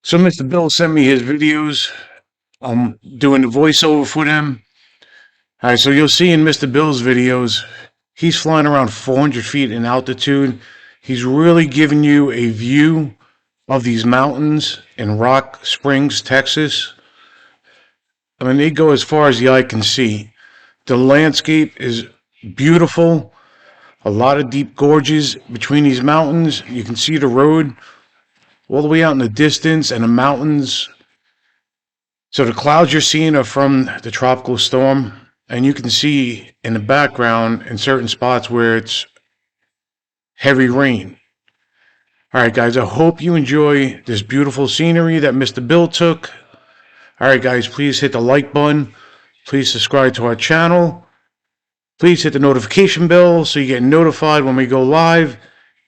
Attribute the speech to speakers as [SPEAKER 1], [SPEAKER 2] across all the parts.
[SPEAKER 1] So Mr. Bill sent me his videos. I'm doing the voiceover for them. All right, so you'll see in Mr. Bill's videos, he's flying around 400 feet in altitude. He's really giving you a view of these mountains in Rocksprings, Texas. I mean, they go as far as the eye can see. The landscape is beautiful. A lot of deep gorges between these mountains. You can see the road all the way out in the distance and the mountains. So the clouds you're seeing are from the tropical storm, and you can see in the background in certain spots where it's heavy rain. All right, guys, I hope you enjoy this beautiful scenery that Mr. Bill took. All right, guys, please hit the like button. Please subscribe to our channel. Please hit the notification bell so you get notified when we go live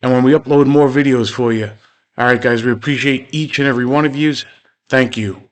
[SPEAKER 1] and when we upload more videos for you. All right, guys, we appreciate each and every one of you. Thank you.